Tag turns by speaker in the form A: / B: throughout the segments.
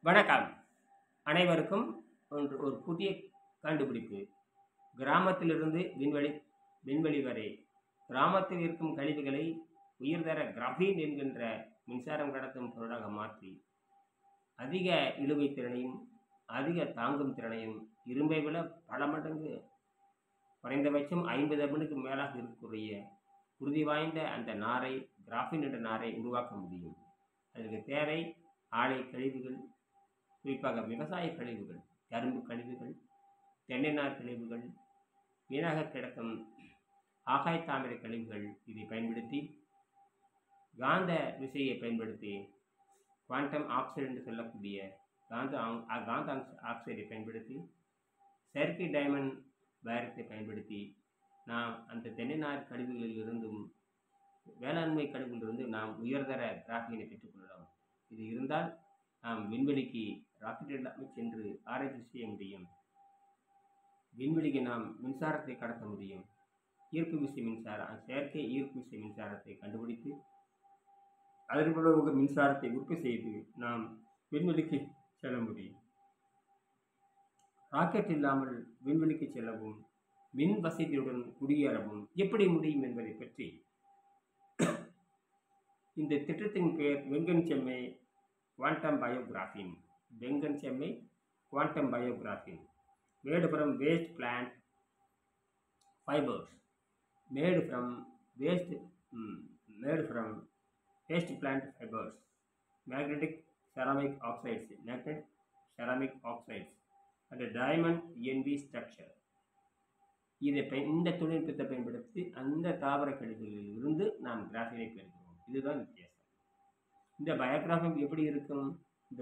A: வணக்கம். அனைவருக்கும் ஒரு புதிய கண்டுபிடிப்பு. கிராமத்திலிருந்து விண்வெளி வரை கிராமத்தில் இருக்கும் கழிவுகளை உயர்தர கிராஃபீன் என்கின்ற மின்சாரம் கடத்தும் பொருளாக மாற்றி அதிக இழுவை திறனையும் அதிக தாங்கும் திறனையும் இரும்பை விட பல மடங்கு குறைந்தபட்சம் 50 மடங்கு மேலாக இருக்கக்கூடிய உறுதி வாய்ந்த அந்த நாரை கிராஃபீன் என்ற நாரை உருவாக்க முடியும். அதற்கு தேவை ஆலை கழிவுகள், குறிப்பாக விவசாய கழிவுகள், கரும்பு கழிவுகள், தென்னை நார் கழிவுகள், வீணாக கிடக்கும் ஆகாய தாமரை கழிவுகள். இதை பயன்படுத்தி காந்த விசையை பயன்படுத்தி குவாண்டம் ஆக்சைடு என்று சொல்லக்கூடிய காந்த ஆக்சைடை பயன்படுத்தி செயற்கை டைமண்ட் வைரத்தை பயன்படுத்தி நாம் அந்த தென்னை நார் கழிவுகளில் இருந்தும் வேளாண்மை கழிவுகளிலிருந்து நாம் உயர்தர கிராஃபீனை பெற்றுக்கொள்ளலாம். இது இருந்தால் நாம் விண்வெளிக்கு ராக்கெட் இல்லாமல் சென்று ஆராய்ச்சி செய்ய முடியும். விண்வெளிக்கு நாம் மின்சாரத்தை கடத்த முடியும். ஈர்ப்பு விசை மின்சாரம், செயற்கை ஈர்ப்பு விசை மின்சாரத்தை கண்டுபிடித்து அதன் மூலமாக மின்சாரத்தை உற்பத்தி செய்து நாம் விண்வெளிக்கு செல்ல முடியும். ராக்கெட் இல்லாமல் விண்வெளிக்கு செல்லவும் மின் வசதியுடன் குடியேறவும் எப்படி முடியும் என்பதை பற்றி இந்த திட்டத்தின் பெயர் வெங்கன் செம்மை குவாண்டம் பயோகிராஃபின். வெங்கன் செம்மை quantum bio graphene made from waste plant fibers, made from waste plant fibers, magnetic ceramic oxides and a diamond NV structure. இந்த தொழில்நுட்பத்தை பயன்படுத்தி அந்த தாவர கழிவுகளில் இருந்து நாம் கிராஃபீனை பெறுகிறோம். இதுதான் வித்தியாசம். இந்த பயோகிராஃபின் எப்படி இருக்கும்? இந்த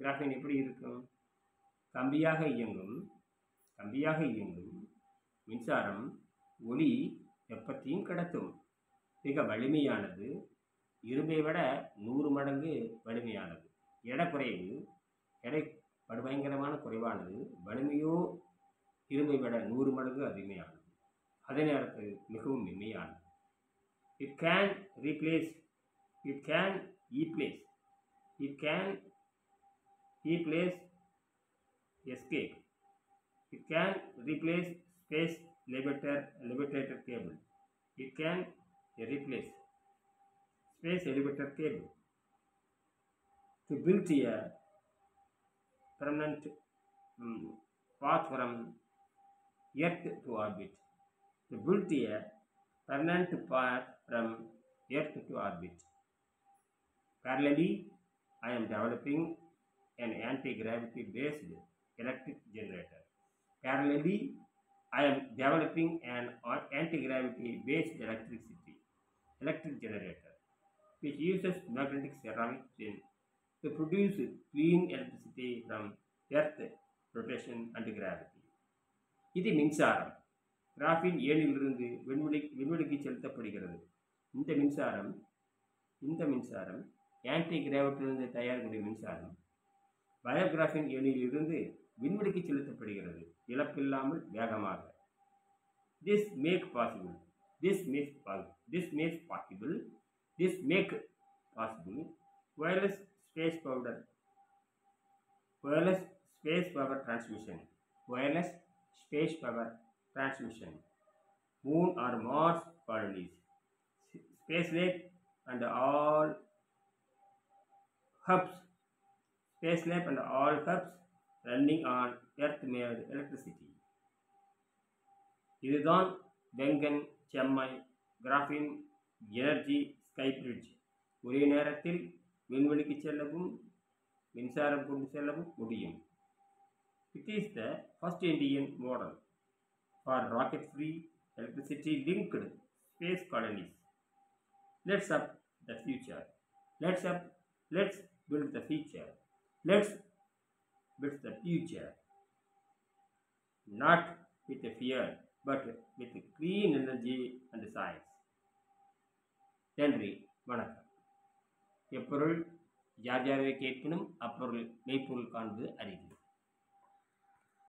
A: கிராஃபீன் எப்படி இருக்கும்? கம்பியாக இயங்கும் மின்சாரம், ஒளி, வெப்பத்தையும் கடத்தும். மிக வலிமையானது, இரும்பை விட 100 மடங்கு வலிமையானது. எடை படுபயங்கரமான குறைவானது, வலிமையோ இரும்பை விட 100 மடங்கு அதிகமையானது. அதே நேரத்தில் மிகவும் மென்மையானது. It can replace escape. It can replace space elevator cable. It can replace space elevator cable. To build a permanent path from Earth to orbit. Parallelly, I am developing an anti-gravity based electric generator. Which uses magnetic ceramic chain to produce clean electricity from Earth rotation and gravity. இது மின்சாரம். Graphene ஏனிலிருந்து விண்வெளிக்கு செலுத்தப்படுகிறது. இந்த மின்சாரம் anti கிராவிட்டியிலிருந்து தயாரிக்கக்கூடிய மின்சாரம் bio graphene ஏனிலிருந்து விண்வெளிக்கு செலுத்தப்படுகிறது, இழப்பில்லாமல் வேகமாக. This make possible wireless space power transmission, Moon or Mars colonies, spaceship and all hubs running on Earth-made electricity. இதுதான் வெங்கன் செம்மை கிராஃபீன் எனர்ஜி ஸ்கை பிரிட்ஜ். ஒரே நேரத்தில் விண்வெளிக்கு செல்லவும் மின்சாரம் கொண்டு செல்லவும் முடியும். It is the first Indian model for rocket-free electricity-linked space colonies. Let's build the future. Not with fear, but with clean energy and science. நன்றி, வணக்கம். எப்பொருள் யார் யாரை கேட்பினும் அப்பொருள் மெய்ப்பொருள் காண்பது அறிவு.